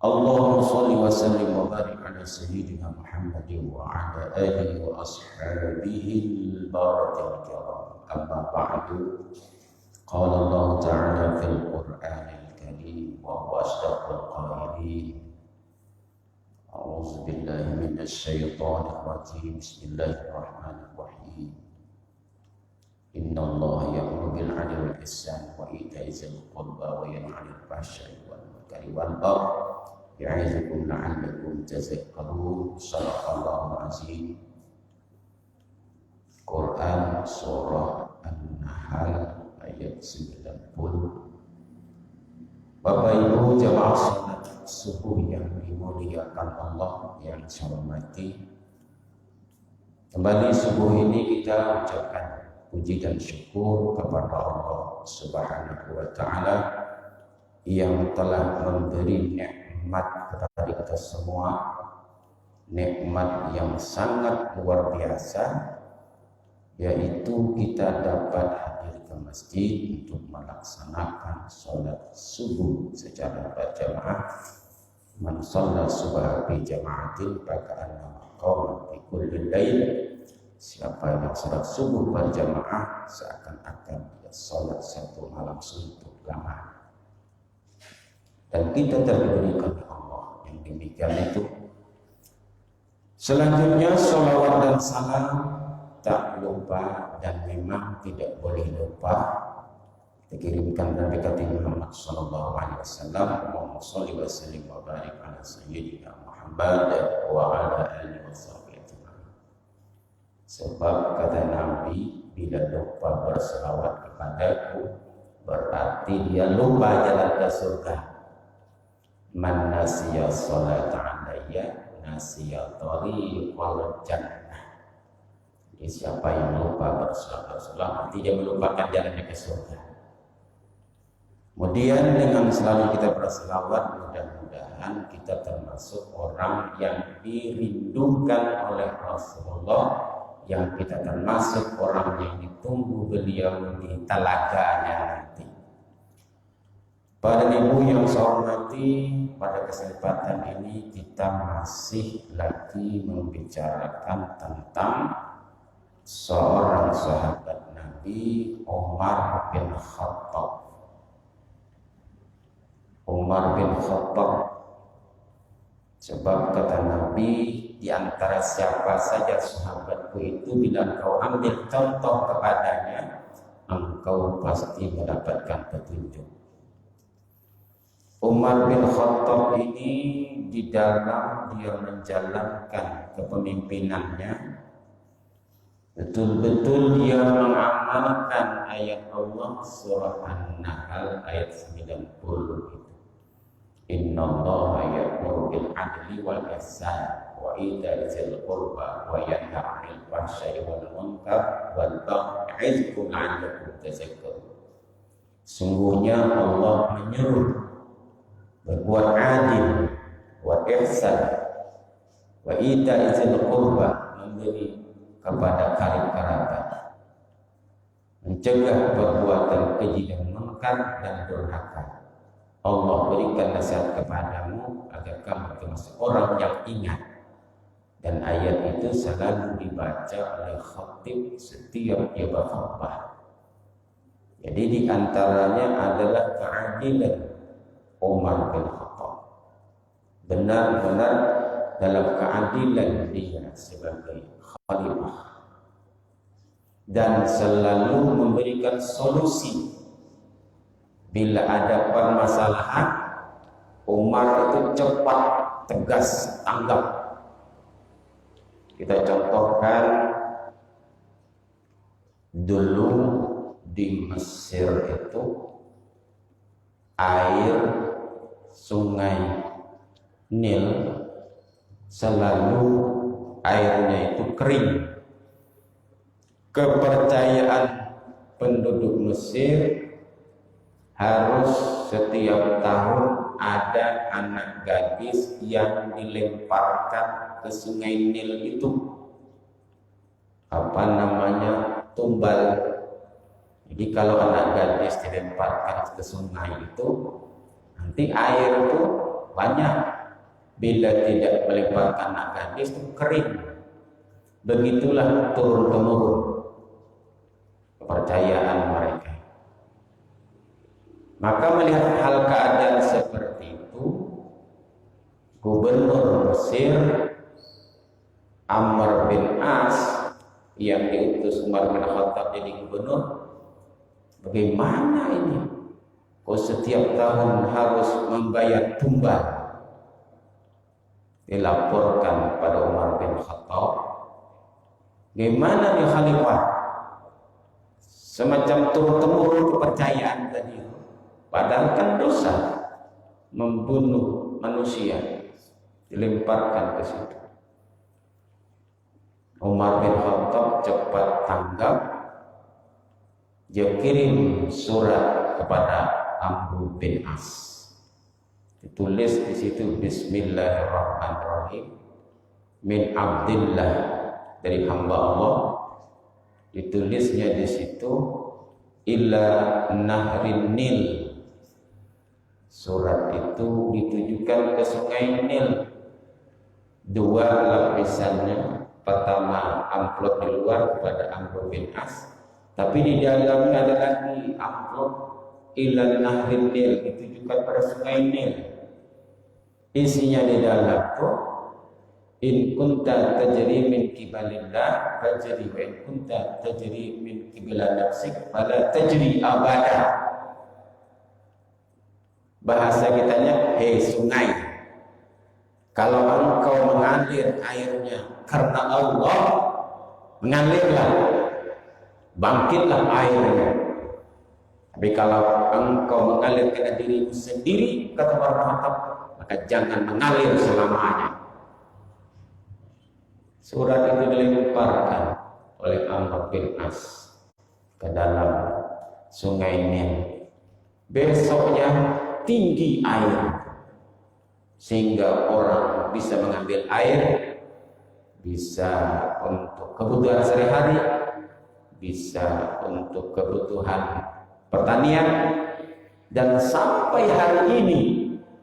Allahumma shalli wa sallim wa barik ala sayyidina Muhammadin wa ala alihi wa ashabihi al-barakatil kiram. Amma ba'du. Qala Allah ta'ala fil Qur'anil Karim wa huwa asdaqul qailin. A'udzu billahi minasy syaithanir rajim. Bismillahirrahmanirrahim. Inna Allah ya'muru bil 'adli wal ihsani wa ita'i dzil qurba wa yanha 'anil fahsya'i wal munkari wal baghi ya'izukum la'allakum tadhakkarun. Shadaqallahul azim. Quran surah An-Nahl ayat 90. Bapak Ibu jamaah salat subuh yang dimuliakan Allah yang saya hormati, kembali subuh ini kita ucapkan puji dan syukur kepada Allah Subhanahu wa Ta'ala yang telah memberi nikmat kepada kita semua, nikmat yang sangat luar biasa, yaitu kita dapat hadir ke masjid untuk melaksanakan sholat subuh secara berjamaah. Man shalla subha bi jama'atin faka'annama qama fi kulli lail. Siapa yang sholat subuh berjamaah seakan-akan dia sholat satu malam suntuk lama. Dan kita terberikan oleh Allah yang demikian itu. Selanjutnya sholawat dan salam tak lupa dan memang tidak boleh lupa dikirimkan dari kata Muhammad sallallahu alaihi wasallam. Allahumma shalli wa sallim wa barik ala sayyidina Muhammad wa ala alihi washabbihi. Sebab kata Nabi, bila lupa berselawat kepadaku berarti dia lupa jalan ke surga. Man nasiya salata alayya nasiya tariqal jannah. Jadi siapa yang lupa berselawat nanti dia melupakan jalannya ke surga. Kemudian dengan selalu kita berselawat, mudah-mudahan kita termasuk orang yang dirindukan oleh Rasulullah, yang kita termasuk orang yang ditunggu beliau di talaganya nanti. Pada ibu yang saya hormati, pada kesempatan ini kita masih lagi membicarakan tentang seorang sahabat Nabi, Umar bin Khattab. Umar bin Khattab, sebab kata Nabi, di antara siapa saja sahabatku itu, bila engkau ambil contoh kepadanya, engkau pasti mendapatkan petunjuk. Umar bin Khattab ini di dalam dia menjalankan kepemimpinannya, betul-betul dia mengamalkan ayat Allah surah An-Nahl ayat 90 itu. Innallaha ya'muru bil 'adli wal ihsan wa ita'i dzil qurba wa yanha 'anil fahsya'i wal munkar wal baghi ya'izukum la'allakum tadhakkarun. Sungguhnya Allah menyuruh berbuat adil wa ihsan wa ita'i dzil qurba, memberi kepada karib kerabat, mencegah perbuatan keji dan munkar dan durhaka. Allah berikan nasihat kepadamu agar kamu termasuk orang yang ingat. Dan ayat itu selalu dibaca oleh khatib setiap dia berkhutbah. Jadi di antaranya adalah keadilan Umar bin Khattab. Benar-benar dalam keadilan dia sebagai khalifah dan selalu memberikan solusi bila ada permasalahan. Umar itu cepat, tegas, tanggap. Kita contohkan dulu di Mesir itu air sungai Nil selalu airnya itu kering. Kepercayaan penduduk Mesir harus setiap tahun ada anak gadis yang dilemparkan ke sungai Nil itu. Apa namanya? Tumbal. Jadi kalau anak gadis dilemparkan ke sungai itu, nanti air itu banyak. Bila tidak melemparkan anak gadis itu kering. Begitulah turun temurun kepercayaan mereka. Maka melihat hal keadaan seperti itu, Gubernur Mesir Amr bin As yang diutus Umar bin Khattab jadi gubernur, bagaimana ini? Kok setiap tahun harus membayar tumbal? Dilaporkan pada Umar bin Khattab, gimana nih khalifah? Semacam turun-temurun kepercayaan tadi, padahal kan dosa membunuh manusia, dilemparkan ke situ. Umar bin Khattab cepat tanggap, dia kirim surat kepada Amr bin As. Ditulis di situ Bismillahirrahmanirrahim min Abdillah, dari hamba Allah. Ditulisnya di situ ila Nahrin Nil. Surat itu ditujukan ke Sungai Nil. Dua lapisannya. Pertama amplop di luar kepada Amr bin As, tapi di dalamnya ada lagi amplop ila Nahrin Nil, ditujukan pada Sungai Nil. Isinya di dalam tuh, in kunta tajri min kibalillah fajri, wa in kunta tajri min kibala nafsik fala tajri abada. Bahasa kitanya, hei sungai, kalau engkau mengalir airnya karena Allah, mengalirlah, bangkitlah airnya. Tapi kalau engkau mengalir karena dirimu sendiri, kata Umar bin Khattab, maka jangan mengalir selamanya. Surat itu dilemparkan oleh Amr bin As ke dalam Sungai Nil. Besoknya tinggi air, sehingga orang bisa mengambil air, bisa untuk kebutuhan sehari-hari, bisa untuk kebutuhan pertanian, dan sampai hari ini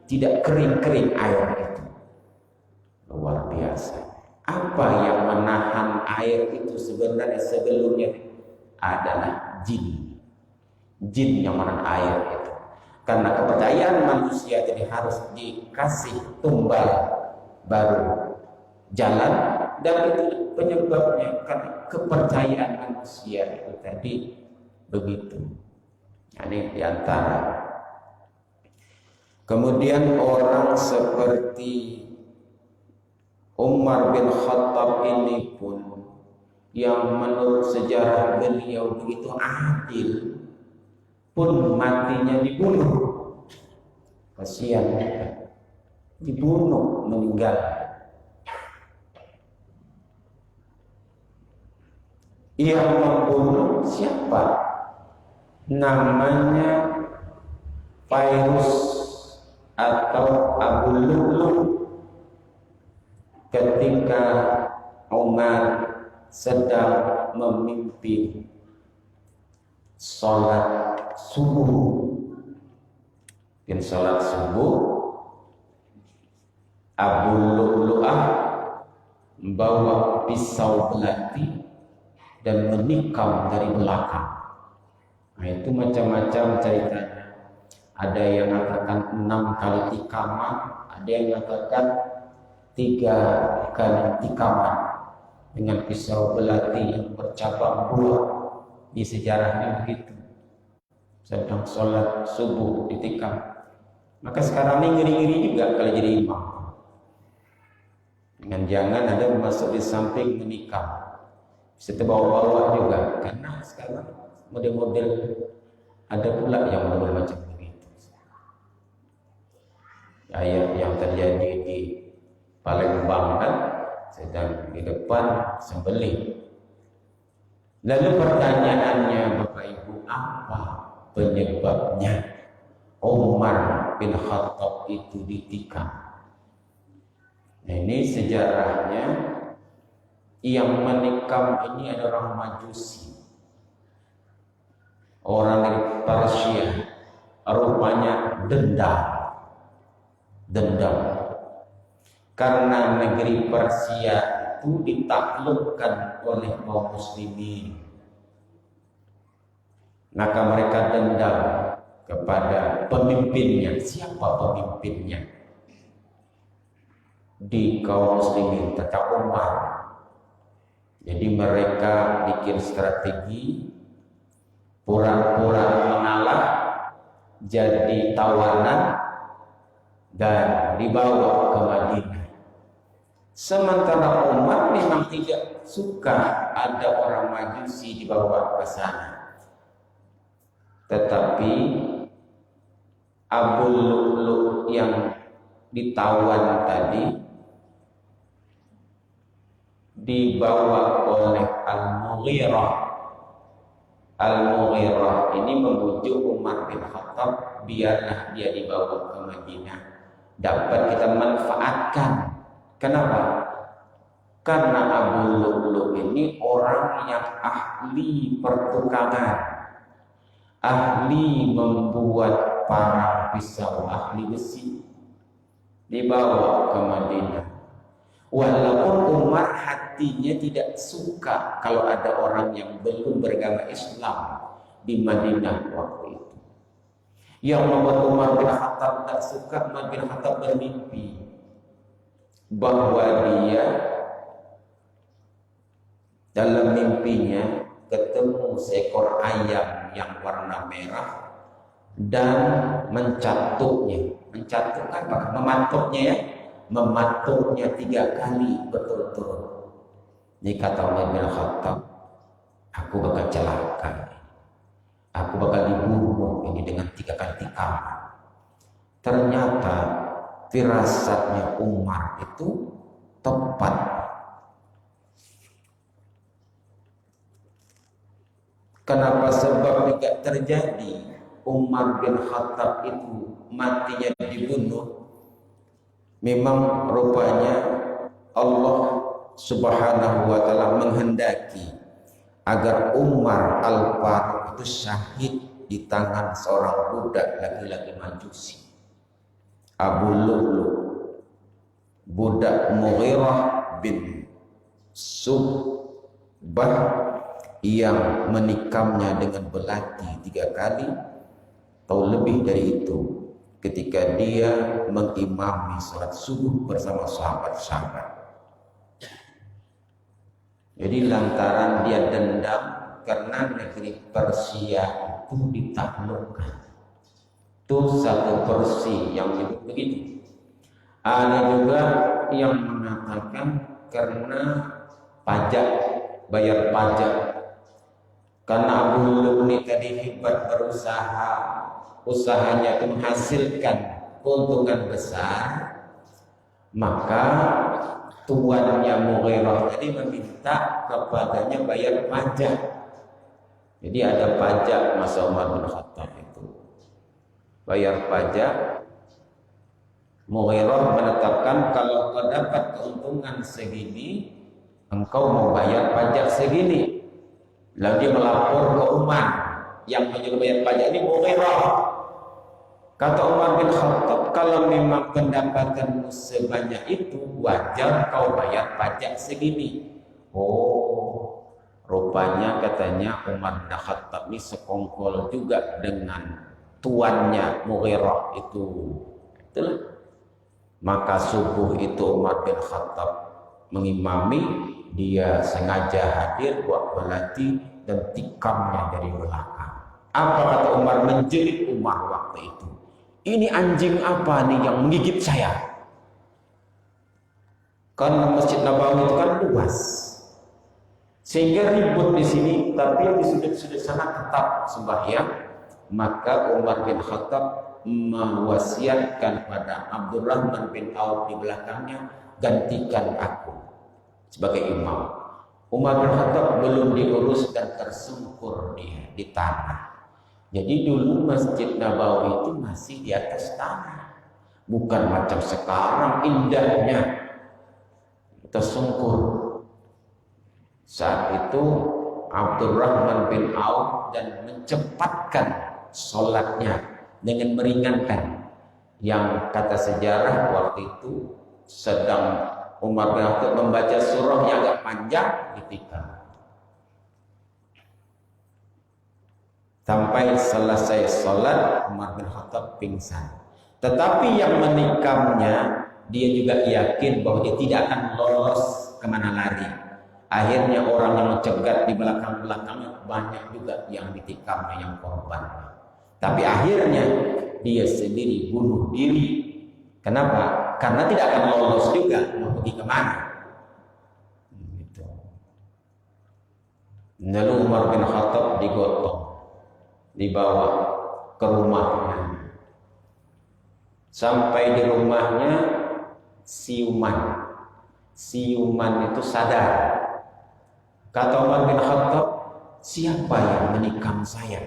tidak kering-kering air itu. Luar biasa. Apa yang menahan air itu sebenarnya sebelumnya adalah jin. Jin yang menahan air itu. Karena kepercayaan manusia jadi harus dikasih tumbal baru jalan, dan itu penyebabnya karena kepercayaan manusia itu tadi begitu. Ini diantara. Kemudian orang seperti Umar bin Khattab ini pun, yang menurut sejarah beliau begitu adil, pun matinya dibunuh. Kasihan, dibunuh, meninggal. Yang membunuh siapa? Namanya Fairuz atau Abu Lu'lu'. Ketika Umar sedang memimpin sholat subuh, Abu Lu'lu'ah membawa pisau belati dan menikam dari belakang. Nah, itu macam-macam ceritanya. Ada yang mengatakan 6 kali tikaman, ada yang mengatakan 3 kali tikaman dengan pisau belati yang bercabang 2. Di sejarahnya begitu. Sedang sholat subuh ditikam. Maka sekarang ini ngeri-ngeri juga kalau jadi imam. Dengan jangan ada masuk di samping menikam. Bisa terbawa-bawa juga, karena sekarang model-model ada pula yang model macam begitu. Ayat yang terjadi di Palembang kan, sedang di depan sembelih. Lalu pertanyaannya, Bapak Ibu, apa penyebabnya Umar bin Khattab itu ditikam? Nah, ini sejarahnya. Yang menikam ini adalah orang Majusi, orang dari Persia, rupanya dendam. dendam. Karena negeri Persia itu ditaklukkan oleh kaum muslimin, maka mereka dendam kepada pemimpinnya. Siapa pemimpinnya di kaum muslimin? Tetap Umar. Jadi mereka bikin strategi pura-pura mengalah, jadi tawanan dan dibawa ke Madinah. Sementara Umar memang tidak suka ada orang Majusi dibawa ke sana. Tetapi Abu Lu'lu' yang ditawan tadi dibawa oleh Al-Mughirah. Al-Mughirah ini membujuk Umar bin Khattab, biarlah dia dibawa ke Madinah, dapat kita manfaatkan. Kenapa? Karena Abu Lu'lu' ini orang yang ahli pertukangan, ahli membuat parang pisau, ahli besi, dibawa ke Madinah. Walaupun Umar hatinya tidak suka kalau ada orang yang belum beragama Islam di Madinah waktu itu. Yang membuat Umar bin Khattab tak suka, Umar bin Khattab bermimpi bahwa dia dalam mimpinya ketemu seekor ayam yang warna merah dan mencatuknya. Mencatukkan apa? Mematuknya ya. Mematuknya 3 kali berturut-turut. Ini kata Umar bin Khattab, aku bakal celaka, aku bakal dibunuh ini dengan 3 kali tikaman. Ternyata firasatnya Umar itu tepat. Kenapa? Sebab tidak terjadi Umar bin Khattab itu matinya dibunuh. Memang rupanya Allah Subhanahu wa ta'ala menghendaki agar Umar Al-Faruq itu syahid di tangan seorang budak laki-laki Majusi, Abu Lu'lu', budak Mughirah bin Subah yang menikamnya dengan belati 3 kali atau lebih dari itu ketika dia mengimami salat subuh bersama sahabat-sahabat. Jadi lantaran dia dendam karena negeri Persia itu ditaklukkan. Itu satu versi yang menyebut begitu. Ada juga yang mengatakan karena pajak, bayar pajak. Karena Abu Lu'lu' tadi hebat berusaha, usahanya itu menghasilkan keuntungan besar, maka tuannya Mughirah tadi meminta kepadanya bayar pajak. Jadi ada pajak masa Umar bin Khattab itu, bayar pajak. Mughirah menetapkan kalau kau dapat keuntungan segini, engkau mau bayar pajak segini. Lalu dia melapor ke Umar, yang menyuruh bayar pajak ini Mughirah. Kata Umar bin Khattab, kalau memang pendapatanmu sebanyak itu, wajar kau bayar pajak segini. Oh, rupanya katanya Umar bin Khattab ini sekongkol juga dengan tuannya Mughirah itu. Itulah. Maka subuh itu Umar bin Khattab mengimami, dia sengaja hadir buat belati dan tikamnya dari belakang. Apa kata Umar? Menjerit Umar waktu itu, ini anjing apa nih yang menggigit saya? Karena Masjid Nabawi itu kan luas, sehingga ribut di sini, tapi yang di sudut-sudut sana tetap sembahyang. Maka Umar bin Khattab mewasiatkan pada Abdurrahman bin Auf di belakangnya, gantikan aku sebagai imam. Umar bin Khattab belum diurus dan tersungkur dia di tanah. Jadi dulu Masjid Nabawi itu masih di atas tanah, bukan macam sekarang indahnya tersungkur. Saat itu Abdurrahman bin Auf dan mencepatkan sholatnya dengan meringankan. yang kata sejarah waktu itu sedang Umar bin Khattab membaca surah yang agak panjang ditikam. Sampai selesai sholat Umar bin Khattab pingsan. Tetapi yang menikamnya dia juga yakin bahwa dia tidak akan lolos kemana lari. Akhirnya orang yang mencegat di belakang-belakangnya banyak juga yang ditikam, yang korban. Tapi akhirnya dia sendiri bunuh diri. Kenapa? Karena tidak akan lolos juga mau pergi kemana. Gitu. Lalu Umar bin Khattab digotong, dibawa ke rumahnya. Sampai di rumahnya siuman itu sadar. Kata Umar bin Khattab, siapa yang menikam saya?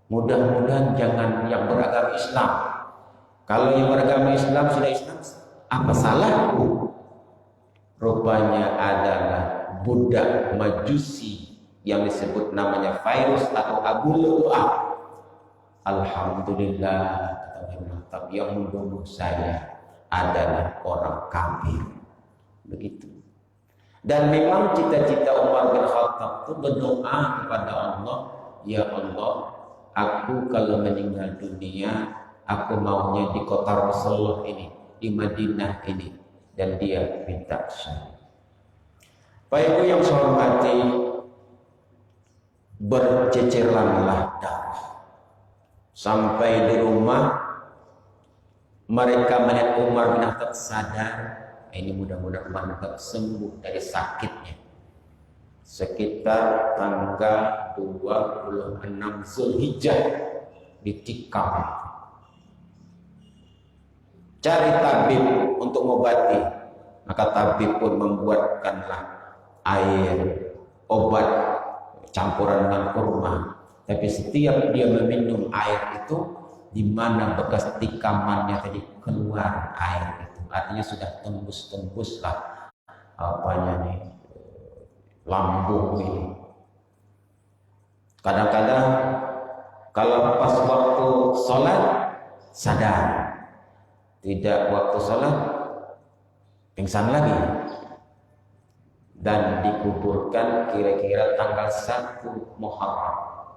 Mudah-mudahan jangan yang beragama Islam. Kalau yang beragama Islam sudah Islam, apa salahku? Rupanya adalah budak Majusi yang disebut namanya Virus atau Abu Lu'lu'ah. Alhamdulillah, kata Ibn Khattab, yang membunuh saya adalah orang kafir. Begitu. Dan memang cita-cita Umar bin Khattab itu berdoa kepada Allah, ya Allah, aku kalau meninggal dunia, aku maunya di kota Rasulullah ini, di Madinah ini. Dan dia minta syahid. Bapak Ibu yang saya hormati, berceceranlah darah. Sampai di rumah, mereka melihat Umar bin Khattab sadar. Ini mudah-mudahan Umar bin Khattab sembuh dari sakitnya. Sekitar tanggal 26 Zulhijjah ditikam. Cari tabib untuk mengobati. Maka tabib pun membuatkanlah air obat campuran dengan kurma. Tapi setiap dia meminum air itu, di mana bekas tikamannya tadi keluar air itu, artinya sudah tembus lah apanya nih, lambung ini. Kadang-kadang kalau pas waktu sholat sadar, tidak waktu sholat pingsan lagi, dan dikuburkan kira-kira tanggal 1 Muharram.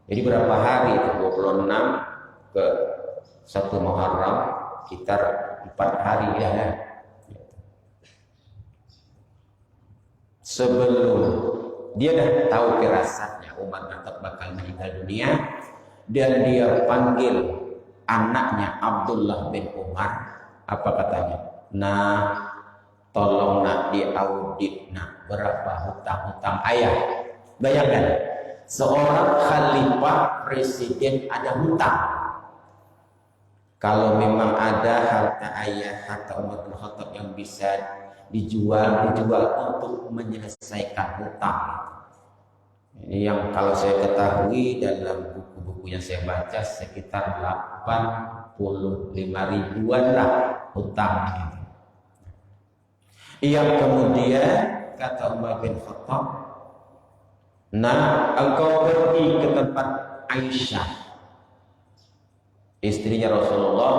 Jadi berapa hari itu? 26 ke 1 Muharram, sekitar 4 hari ya. Sebelum dia dah tahu firasatnya Umar bin Khattab bakal meninggal dunia, dan dia panggil anaknya Abdullah bin Umar. Apa katanya? Nah, tolong nak diaudit nak berapa hutang-hutang ayah. Bayangkan, seorang khalifah presiden ada hutang. Kalau memang ada harta ayah, harta Umar bin Khattab yang bisa dijual untuk menyelesaikan hutang. Ini yang kalau saya ketahui dalam buku-buku yang saya baca sekitar 85 ribuan lah hutang. Yang kemudian kata Umar bin Khattab, nah engkau pergi ke tempat Aisyah, istrinya Rasulullah,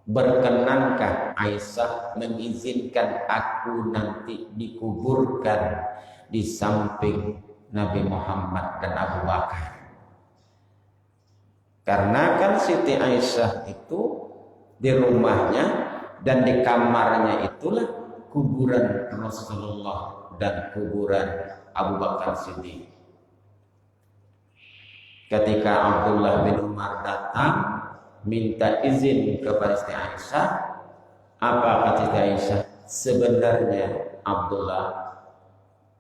berkenankah Aisyah mengizinkan aku nanti dikuburkan di samping Nabi Muhammad dan Abu Bakar? Karena kan Siti Aisyah itu di rumahnya dan di kamarnya itulah kuburan Rasulullah dan kuburan Abu Bakar Siddiq. Ketika Abdullah bin Umar datang minta izin kepada Siti Aisyah, apa kata Siti Aisyah? Sebenarnya Abdullah,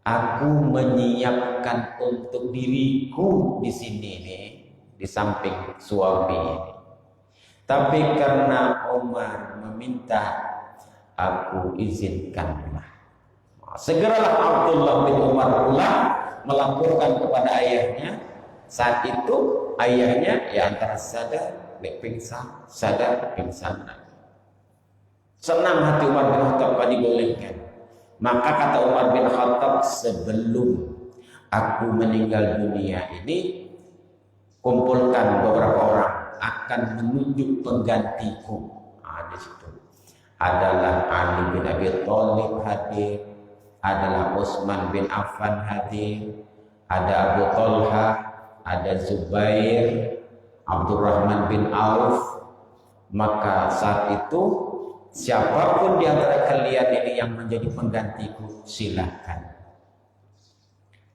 aku menyiapkan untuk diriku di sini nih, di samping suami ini. Tapi karena Umar meminta, aku izinkanlah. Segeralah Abdullah bin Umar pulang melaporkan kepada ayahnya. Saat itu ayahnya ya antara sadar, pingsan, sadar, pingsan. Senang hati Umar bin Khattab kalau dibolehkan. Maka kata Umar bin Khattab, sebelum aku meninggal dunia ini, kumpulkan beberapa orang akan menunjuk penggantiku. Di situ adalah Ali bin Abi Thalib hadir, adalah Utsman bin Affan hadir, ada Abu Talha, ada Zubair, Abdurrahman bin Auf. Maka saat itu siapapun di antara kalian ini yang menjadi penggantiku, silahkan.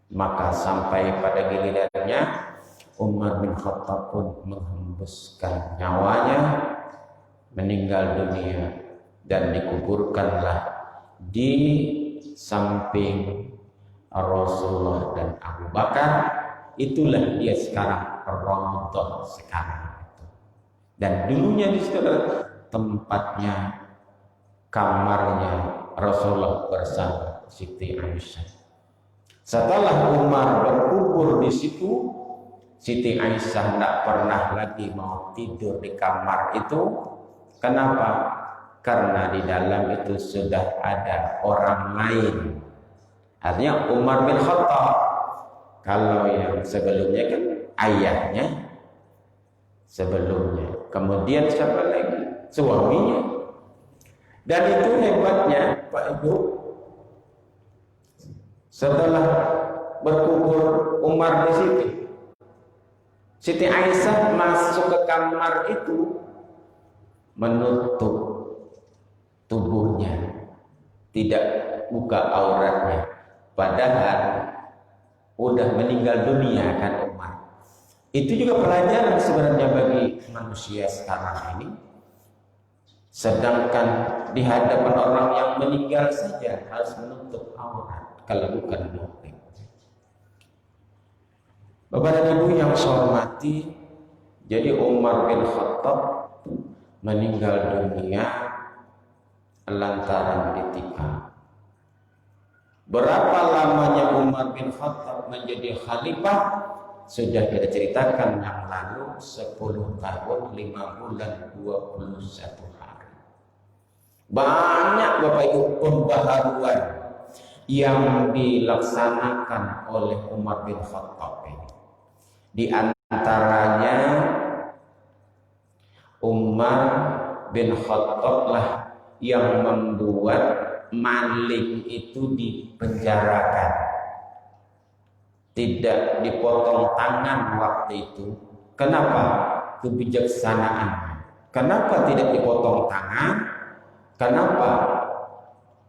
Maka sampai pada gilirannya Umar bin Khattab pun menghembuskan nyawanya, meninggal dunia, dan dikuburkanlah di samping Rasulullah dan Abu Bakar. Itulah dia sekarang Raudhah sekarang itu. Dan dulunya di situ adalah tempatnya, kamarnya Rasulullah bersama Siti Aisyah. Setelah Umar berkubur di situ, Siti Aisyah tidak pernah lagi mau tidur di kamar itu. Kenapa? Karena di dalam itu sudah ada orang lain. Artinya Umar bin Khattab. Kalau yang sebelumnya kan ayahnya sebelumnya. Kemudian siapa lagi? Suaminya. Dan itu hebatnya Pak Ibu. Setelah berkubur Umar di situ, Siti Aisyah masuk ke kamar itu menutup tubuhnya, tidak buka auratnya, padahal udah meninggal dunia kan Umar. Itu juga pelajaran sebenarnya bagi manusia sekarang ini. Sedangkan di hadapan orang yang meninggal saja harus menutup aurat kalau bukan muhrim. Bapak dan Ibu yang saya hormati, jadi Umar bin Khattab meninggal dunia lantaran ditikam. Berapa lamanya Umar bin Khattab menjadi khalifah? Sudah kita ceritakan yang lalu, 10 tahun 5 bulan 21 hari. Banyak Bapak Ibu pembaharuan yang dilaksanakan oleh Umar bin Khattab ini. Di antaranya Umar bin Khattab lah yang membuat maling itu dipenjarakan, tidak dipotong tangan waktu itu. Kenapa? Kebijaksanaan. Kenapa tidak dipotong tangan? Kenapa?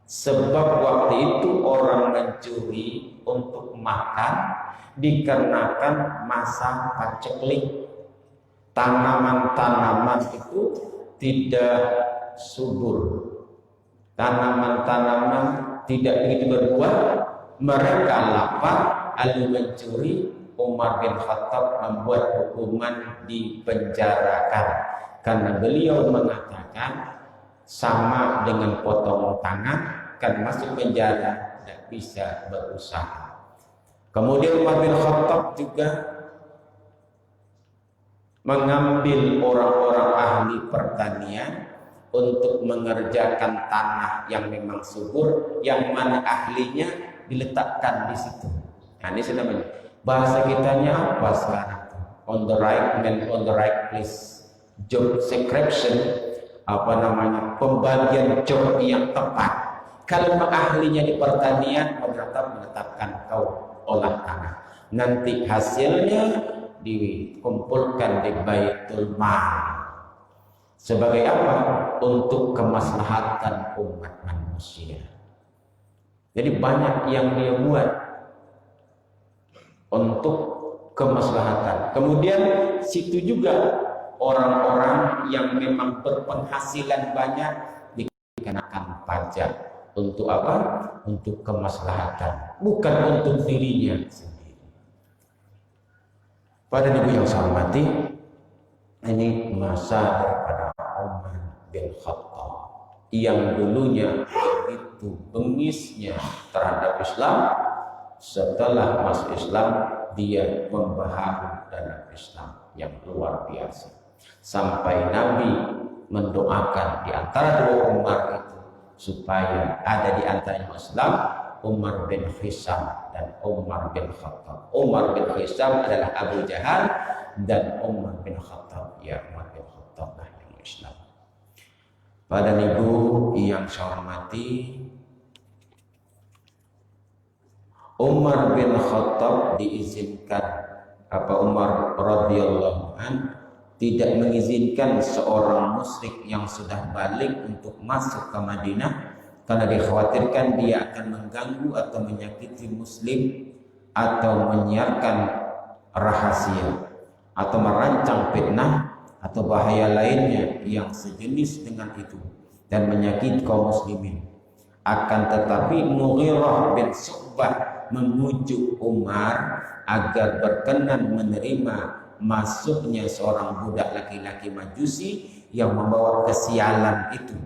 Sebab waktu itu orang mencuri untuk makan dikarenakan masa paceklik. Tanaman-tanaman itu tidak subur. Tanaman-tanaman tidak begitu berbuah. Mereka lapar, lalu mencuri. Umar bin Khattab membuat hukuman dipenjarakan. Karena beliau mengatakan sama dengan potong tangan, kan masuk penjara, tidak bisa berusaha. Kemudian Umar bin Khattab juga mengambil orang-orang ahli pertanian untuk mengerjakan tanah yang memang subur, yang mana ahlinya diletakkan di situ. Nah, ini namanya bahasa kitanya apa sekarang? On the right man, on the right place. Job description, apa namanya, pembagian job yang tepat. Kalau ahlinya di pertanian, menetapkan kau olah tanah. Nanti hasilnya dikumpulkan di Baitul Mal. Sebagai apa? Untuk kemaslahatan umat manusia. Jadi banyak yang dia buat untuk kemaslahatan. Kemudian situ juga orang-orang yang memang berpenghasilan banyak dikenakan pajak. Untuk apa? Untuk kemaslahatan, bukan untuk dirinya sendiri. Pada ibu yang saya hormati, ini masa daripada Umar bin Khattab yang dulunya begitu bengisnya terhadap Islam. Setelah masuk Islam, dia membaharu dalam Islam yang luar biasa. Sampai Nabi mendoakan di antara dua Umar itu supaya ada di antara Islam Umar bin Hisam dan Umar bin Khattab. Umar bin Hisam adalah Abu Jahal dan Umar bin Khattab, ya Umar bin Khattab lah yang Islam. Pada ibu yang saya hormati, Umar bin Khattab diizinkan, Umar radhiyallahu an tidak mengizinkan seorang musyrik yang sudah balik untuk masuk ke Madinah karena dikhawatirkan dia akan mengganggu atau menyakiti muslim atau menyiarkan rahasia atau merancang fitnah atau bahaya lainnya yang sejenis dengan itu dan menyakiti kaum muslimin. Akan tetapi Mughirah bin Syu'bah memujuk Umar agar berkenan menerima masuknya seorang budak laki-laki Majusi yang membawa kesialan itu.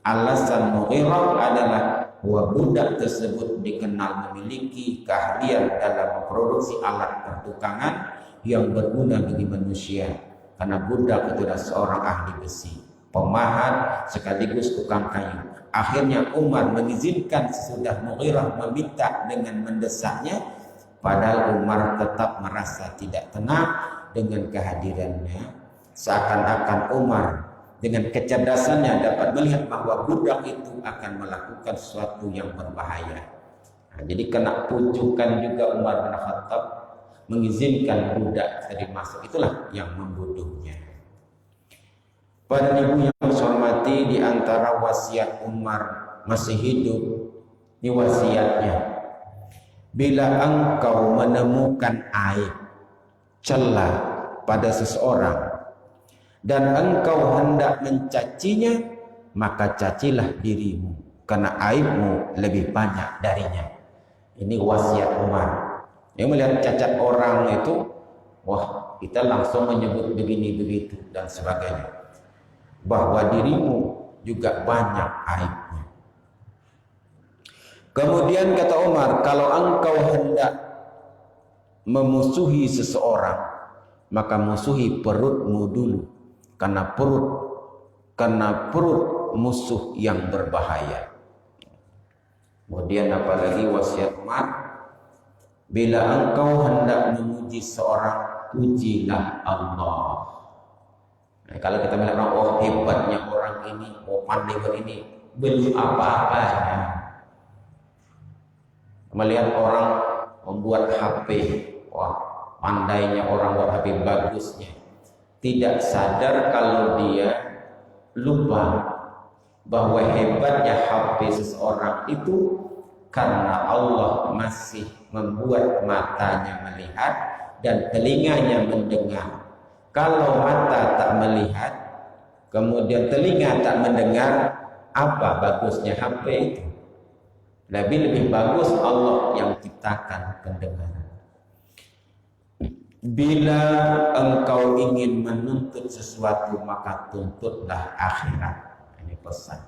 Alasan Mughirah adalah bahwa budak tersebut dikenal memiliki keahlian dalam memproduksi alat pertukangan yang berguna bagi manusia, karena budak itu adalah seorang ahli besi, pemahat sekaligus tukang kayu. Akhirnya Umar mengizinkan sesudah Mughirah meminta dengan mendesaknya, padahal Umar tetap merasa tidak tenang dengan kehadirannya. Seakan-akan Umar dengan kecerdasannya dapat melihat bahwa budak itu akan melakukan sesuatu yang berbahaya. Nah, jadi kena pujukan juga Umar bin Khattab mengizinkan budak tadi masuk, itulah yang membunuhnya. Pada ibu yang saya hormati, di antara wasiat Umar masih hidup, ini wasiatnya, bila engkau menemukan aib, celah pada seseorang dan engkau hendak mencacinya, maka cacilah dirimu, karena aibmu lebih banyak darinya. Ini wasiat Umar. Yang melihat cacat orang itu, wah, kita langsung menyebut begini begitu dan sebagainya, bahwa dirimu juga banyak aibnya. Kemudian kata Umar, kalau engkau hendak memusuhi seseorang, maka musuhi perutmu dulu, karena perut musuh yang berbahaya. Kemudian apalagi wasiat Umar, bila engkau hendak memuji seorang, pujilah Allah. Nah, kalau kita melihat orang, oh hebatnya orang ini, oh pandai ini, belum apa-apanya. Melihat orang membuat HP, wah pandainya orang buat HP, bagusnya. Tidak sadar kalau dia lupa bahwa hebatnya HP seseorang itu karena Allah masih membuat matanya melihat dan telinganya mendengar. Kalau mata tak melihat, kemudian telinga tak mendengar, apa bagusnya HP itu? Lebih bagus Allah yang ciptakan pendengaran. Bila engkau ingin menuntut sesuatu, maka tuntutlah akhirat. Ini pesan.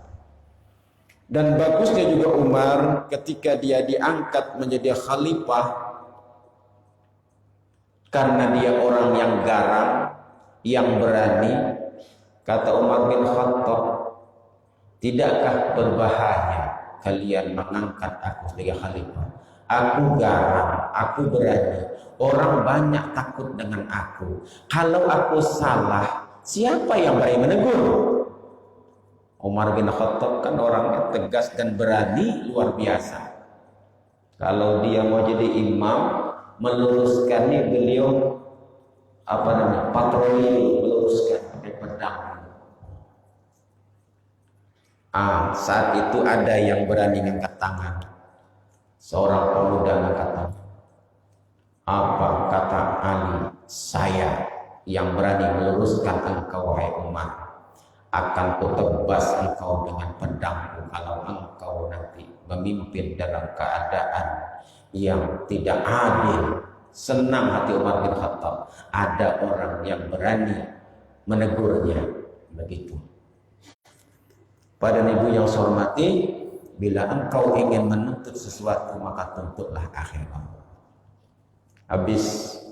Dan bagusnya juga Umar ketika dia diangkat menjadi khalifah, karena dia orang yang garang, yang berani. Kata Umar bin Khattab, tidakkah berbahaya kalian mengangkat aku sebagai khalifah? Aku garang, aku berani, orang banyak takut dengan aku. Kalau aku salah, siapa yang berani menegur? Umar bin Khattab kan orangnya tegas dan berani luar biasa. Kalau dia mau jadi imam, meluruskannya beliau patroli, meluruskan pakai pedang. Saat itu ada yang berani ngangkat tangan. Seorang pemuda ngangkat tangan. Apa kata Ali? Saya yang berani meluruskan engkau, wahai Umar. Akan kutebas engkau dengan pedangku kalau engkau nanti memimpin dalam keadaan yang tidak adil. Senang hati Umar bin Khattab, ada orang yang berani menegurnya begitu. Pada ibu yang saya hormati, bila engkau ingin menuntut sesuatu, maka tuntutlah akhirat. Habis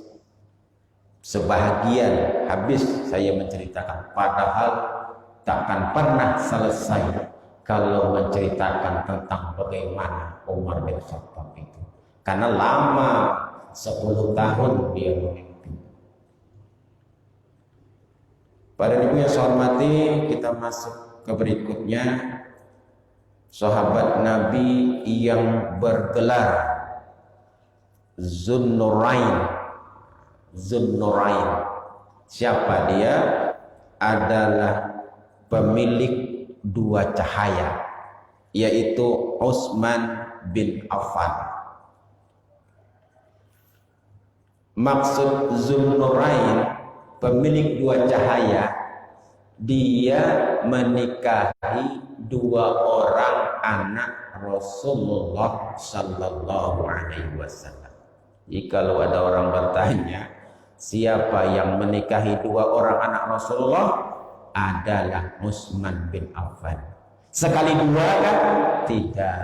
saya menceritakan, padahal takkan pernah selesai kalau menceritakan tentang bagaimana Umar bin Khattab itu. Karena lama, 10 tahun dia memimpin. Pada ibu yang saya hormati, kita masuk ke berikutnya. Sahabat Nabi yang bergelar Zunnurain. Siapa dia? Adalah pemilik 2 cahaya, yaitu Utsman bin Affan. Maksud Zunnurain, pemilik 2 cahaya, dia menikahi 2 orang anak Rasulullah Sallallahu Alaihi Wasallam. Jikalau ada orang bertanya, siapa yang menikahi 2 orang anak Rasulullah? Adalah Utsman bin Affan. Sekali 2 kan? Tidak.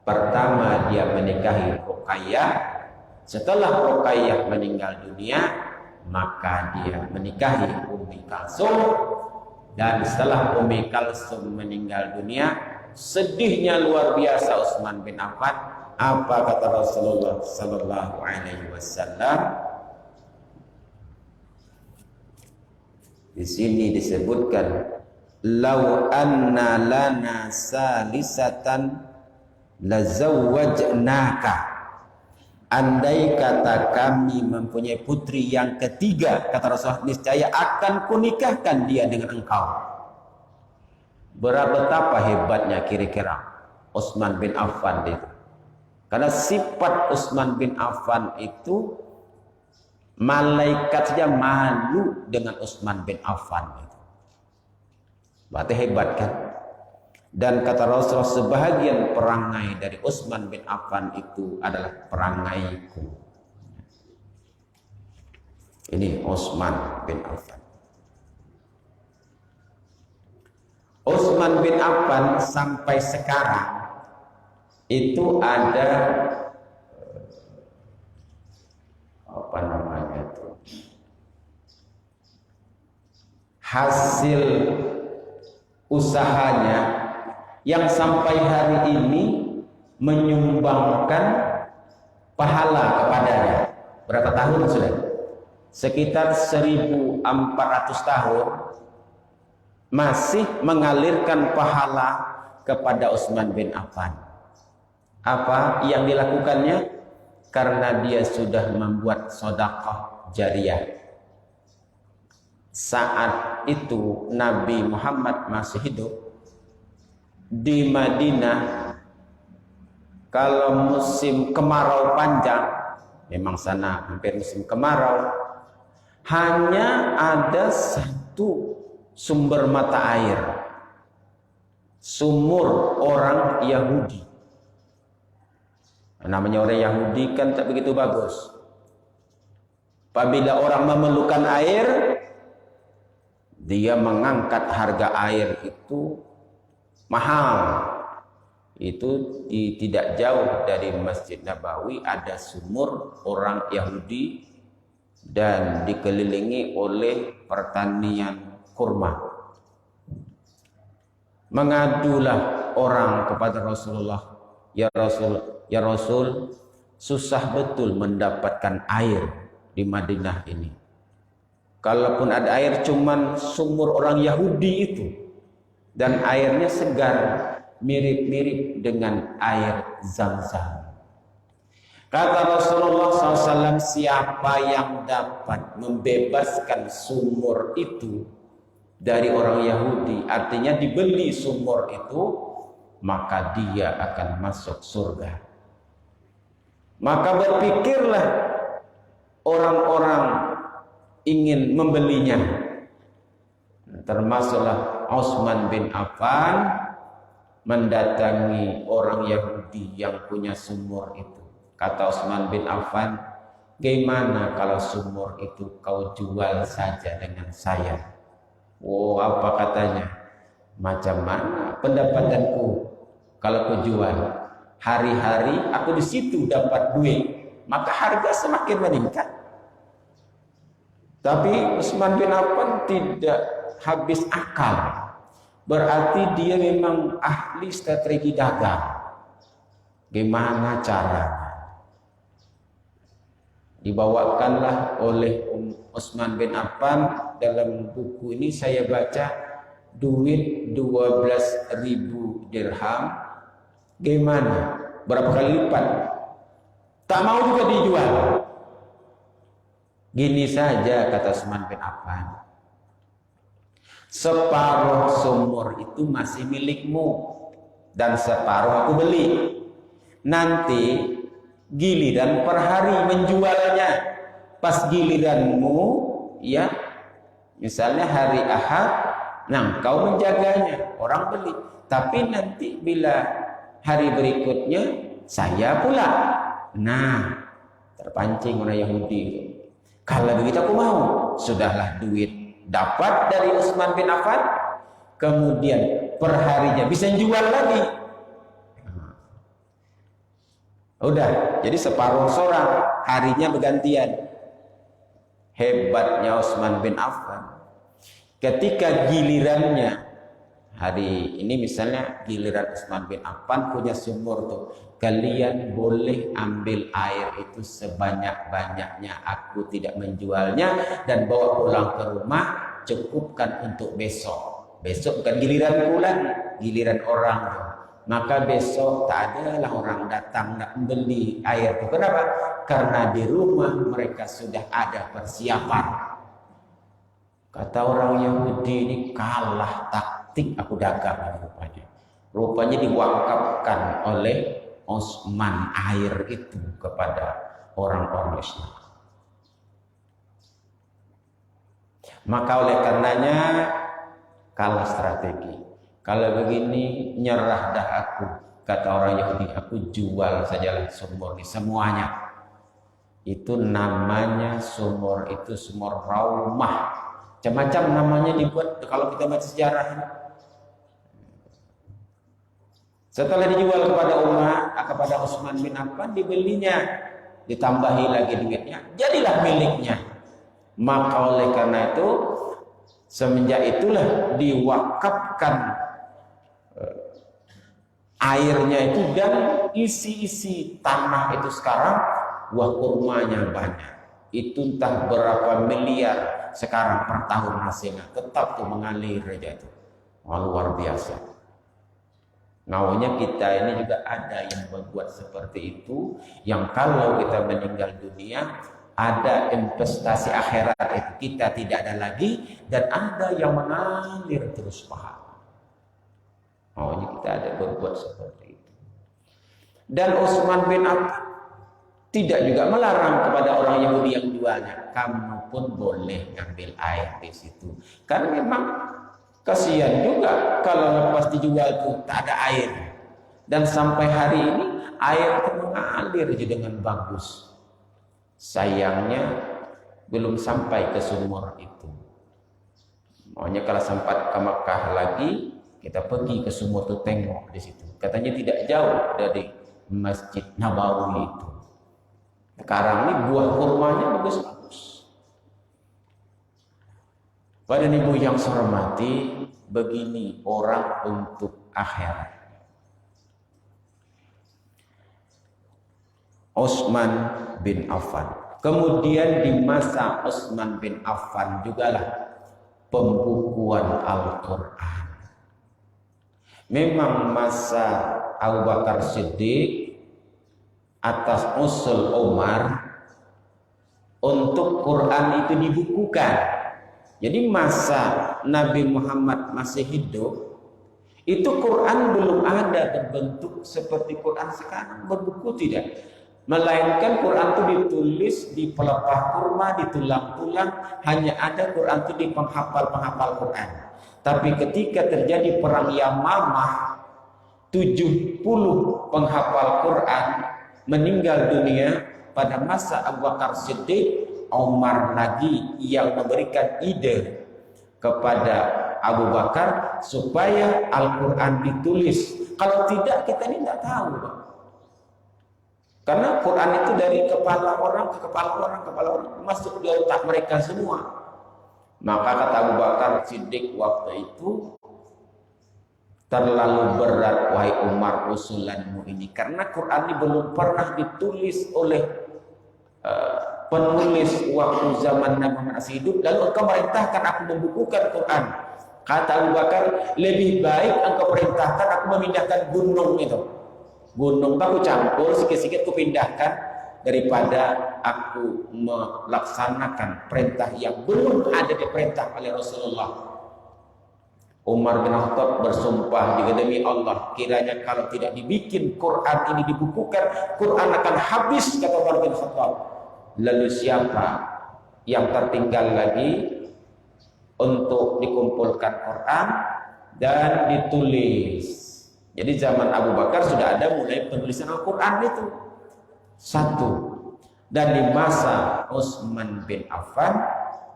Pertama dia menikahi Ruqayyah. Setelah Ruqayyah meninggal dunia, maka dia menikahi Ummi Kalsum. Dan setelah Ummi Kalsum meninggal dunia, sedihnya luar biasa Utsman bin Affan. Apa kata Rasulullah Sallallahu Alaihi Wasallam? Di sini disebutkan, "Lau anna lana salisatan lazawwajnaka." Andai kata kami mempunyai putri yang ketiga, kata Rasulullah, niscaya akan kunikahkan dia dengan engkau. Betapa hebatnya kira-kira Utsman bin Affan itu. Karena sifat Utsman bin Affan itu, malaikat saja malu dengan Utsman bin Affan itu. Berarti hebat kan? Dan kata Rasulullah, sebahagian perangai dari Utsman bin Affan itu adalah perangaiku. Ini Utsman bin Affan. Utsman bin Affan sampai sekarang itu ada apa namanya itu, hasil usahanya yang sampai hari ini menyumbangkan pahala kepadanya. Berapa tahun sudah? Sekitar 1400 tahun masih mengalirkan pahala kepada Utsman bin Affan. Apa yang dilakukannya? Karena dia sudah membuat sedekah jariyah. Saat itu Nabi Muhammad masih hidup. Di Madinah, kalau musim kemarau panjang, memang sana hampir musim kemarau, hanya ada 1 sumber mata air, sumur orang Yahudi. Namanya orang Yahudi kan tak begitu bagus. Apabila orang memerlukan air, dia mengangkat harga air itu mahal. Itu tidak jauh dari Masjid Nabawi ada sumur orang Yahudi dan dikelilingi oleh pertanian kurma. Mengadulah orang kepada Rasulullah, ya Rasul, susah betul mendapatkan air di Madinah ini. Kalaupun ada air, cuman sumur orang Yahudi itu. Dan airnya segar, mirip-mirip dengan air Zam-Zam. Kata Rasulullah SAW, siapa yang dapat membebaskan sumur itu dari orang Yahudi, artinya dibeli sumur itu, maka dia akan masuk surga. Maka berpikirlah orang-orang ingin membelinya. Termasuklah Utsman bin Affan mendatangi orang Yahudi yang punya sumur itu. Kata Utsman bin Affan, gimana kalau sumur itu kau jual saja dengan saya? Oh, apa katanya? Macam mana pendapatanku kalau kau jual? Hari-hari aku di situ dapat duit, maka harga semakin meningkat. Tapi Utsman bin Affan tidak habis akal. berarti dia memang ahli strategi dagang. Gimana caranya? Dibawakanlah oleh Utsman bin Affan. Dalam buku ini saya baca duit 12.000 dirham. Gimana? Berapa kali lipat? Tak mau juga dijual. Gini saja kata Utsman bin Affan, separuh sumur itu masih milikmu dan separuh aku beli. Nanti giliran per hari menjualnya. Pas giliranmu, ya, misalnya hari Ahad, nah kau menjaganya, orang beli. Tapi nanti bila hari berikutnya saya pula. Nah, terpancing orang Yahudi itu. Kalau begitu aku mau. Sudahlah, duit dapat dari Utsman bin Affan, kemudian perharinya bisa jual lagi. Udah, jadi separuh seorang, harinya bergantian. Hebatnya Utsman bin Affan. Ketika gilirannya, hari ini misalnya giliran Utsman bin Affan punya sumur tuh, kalian boleh ambil air itu sebanyak-banyaknya, aku tidak menjualnya dan bawa pulang ke rumah, cukupkan untuk besok. Besok bukan giliranku lagi, giliran orang tuh. Maka besok tak adalah orang datang nak beli air itu. Kenapa? Karena di rumah mereka sudah ada persiapan. Kata orang Yahudi ini, kalah taktik aku dagang rupanya. Rupanya diwakafkan oleh Utsman air itu kepada orang-orang Islam. Maka oleh karenanya kalah strategi. Kalau begini nyerah dah aku, kata orang Yahudi, aku jual sajalah sumur ini semuanya. Itu namanya sumur itu sumur Raumah. Macam-macam namanya dibuat kalau kita baca sejarah. Setelah dijual kepada kepada Utsman bin Affan, dibelinya, ditambahi lagi duitnya, jadilah miliknya. Maka oleh karena itu, semenjak itulah diwakafkan airnya itu, dan isi-isi tanah itu sekarang buah kurmanya banyak. Itu entah berapa miliar sekarang per tahun hasilnya, tetap tuh mengalir aja itu. Luar biasa. Maunya kita ini juga ada yang membuat seperti itu, yang kalau kita meninggal dunia ada investasi akhirat itu kita tidak ada lagi, dan ada yang mengalir terus pahala. Maunya kita ada berbuat seperti itu. Dan Utsman bin Affan tidak juga melarang kepada orang Yahudi yang jualnya, kamu pun boleh ngambil air di situ. Karena memang kasihan juga kalau lepas dijual itu tak ada air. Dan sampai hari ini air itu mengalir aja dengan bagus. Sayangnya belum sampai ke sumur itu. Maunya kalau sempat ke Mekah lagi, kita pergi ke sumur itu, tengok di situ. Katanya tidak jauh dari Masjid Nabawi itu. Sekarang ini buah kurmanya bagus-bagus. Pada ibu yang saya hormati, begini orang untuk akhirat. Utsman bin Affan. Kemudian di masa Utsman bin Affan jugalah pembukuan Al-Quran. Memang masa Abu Bakar Siddiq atas usul Umar untuk Quran itu dibukukan. Jadi masa Nabi Muhammad masih hidup, itu Quran belum ada berbentuk seperti Quran sekarang, berbuku tidak. Melainkan Quran itu ditulis di pelepah kurma, di tulang-tulang, hanya ada Quran itu di penghafal-penghafal Quran. Tapi ketika terjadi perang Yamamah, 70 penghafal Quran meninggal dunia pada masa Abu Bakar Siddiq. Umar lagi yang memberikan ide kepada Abu Bakar supaya Al-Quran ditulis. Kalau tidak, kita ini tidak tahu, Pak. Karena Quran itu dari kepala orang ke kepala orang, masuk di otak mereka semua. Maka kata Abu Bakar Siddiq waktu itu, terlalu berat wahai Umar usulanmu ini, karena Quran ini belum pernah ditulis oleh penulis waktu zaman Nabi Muhammad masih hidup, lalu engkau merintahkan aku membukukan Quran. Kata Abu Bakar, lebih baik engkau perintahkan aku memindahkan gunung itu. Gunung aku campur sikit-sikit, aku pindahkan, daripada aku melaksanakan perintah yang belum ada diperintah oleh Rasulullah. Umar bin Khattab bersumpah demi Allah, kiranya kalau tidak dibikin Quran ini dibukukan, Quran akan habis, kata Umar bin Khattab. Lalu siapa yang tertinggal lagi untuk dikumpulkan Quran dan ditulis? Jadi zaman Abu Bakar sudah ada mulai penulisan Al-Quran itu. Satu. Dan di masa Utsman bin Affan,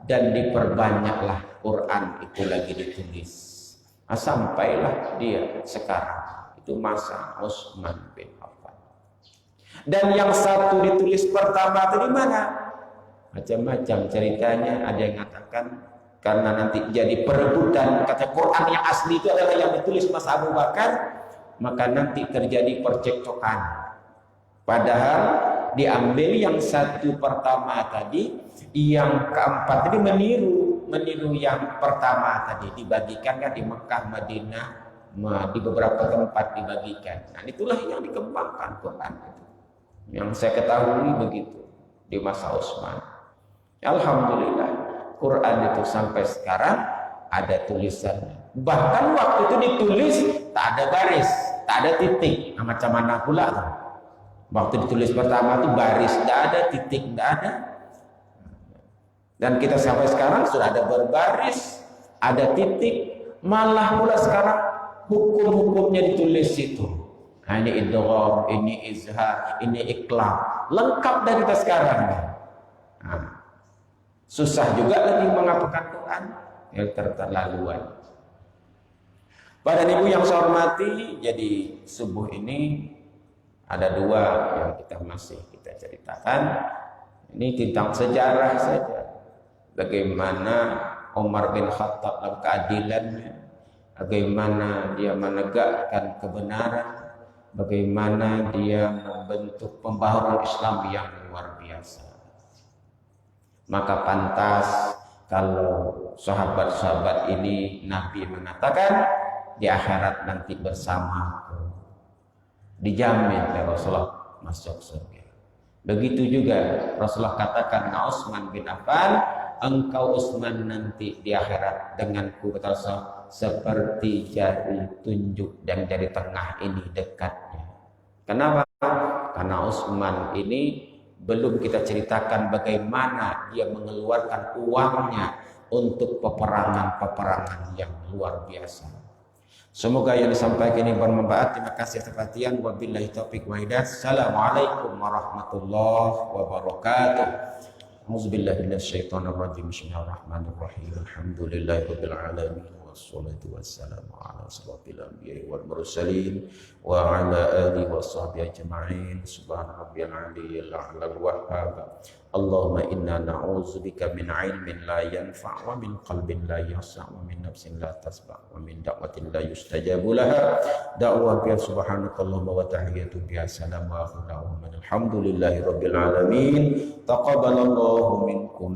dan diperbanyaklah Quran itu lagi ditulis. Nah, sampailah dia sekarang, itu masa Utsman bin Affan. Dan yang satu ditulis pertama itu di mana? Macam-macam ceritanya. Ada yang mengatakan karena nanti jadi perebutan, kata Quran yang asli itu adalah yang ditulis masa Abu Bakar, maka nanti terjadi percekcokan. Padahal diambil yang satu pertama tadi, yang keempat tadi meniru yang pertama tadi, dibagikan kan di Mekah, Madinah, di beberapa tempat dibagikan. Nah, itulah yang dikembangkan Quran itu. Yang saya ketahui begitu di masa Utsman. Alhamdulillah, Quran itu sampai sekarang ada tulisannya. Bahkan waktu itu ditulis tak ada baris, tak ada titik. Nah, macam mana pula tuh? Waktu ditulis pertama itu baris, tidak ada titik, tidak ada. Dan kita sampai sekarang sudah ada berbaris, ada titik, malah pula sekarang hukum-hukumnya ditulis itu. Nah, ini idgham, ini izhar, ini iqlab, lengkap dari kita sekarang. Nah, susah juga lagi mengapakan Quran, yang terlaluan. Pada ibu yang saya hormati, jadi subuh ini ada dua yang kita ceritakan. Ini tentang sejarah saja. Bagaimana Umar bin Khattab dalam keadilannya, bagaimana dia menegakkan kebenaran, bagaimana dia membentuk pembaharuan Islam yang luar biasa. Maka pantas kalau sahabat-sahabat ini Nabi mengatakan di akhirat nanti bersamaku, dijamin oleh Rasulullah masuk surga. Begitu juga Rasulullah katakan na Utsman bin Affan, engkau Utsman nanti di akhirat denganku, kata Rasulullah, seperti jari tunjuk dan jari tengah ini dekatnya. Kenapa? Karena Utsman ini belum kita ceritakan bagaimana dia mengeluarkan uangnya untuk peperangan-peperangan yang luar biasa. Semoga yang disampaikan ini bermanfaat. Terima kasih atas perhatian. Wabillahi taufiq wa hidayah. Assalamualaikum warahmatullahi wabarakatuh. Auzubillahi minasyaitonir rajim. Bismillahirrahmanirrahim. Alhamdulillahirabbil alamin. Wassalatu wassalamu ala asyrofil anbiya'i wal mursalin wa ala alihi washabbihi ajma'in. Subhana rabbiyal aliyyil a'la wahhab. Allahumma inna na'udzubika min 'ilmin la yanfa' wa min qalbin la yas'a' wa min nafsin la tasba' wa min da'watin la yustajabu laha. Da'wa bi subhanakallahumma wa tahiyyatu bi assalamu alaikum. Alhamdulillahi rabbil alamin. Taqabbalallahu minkum.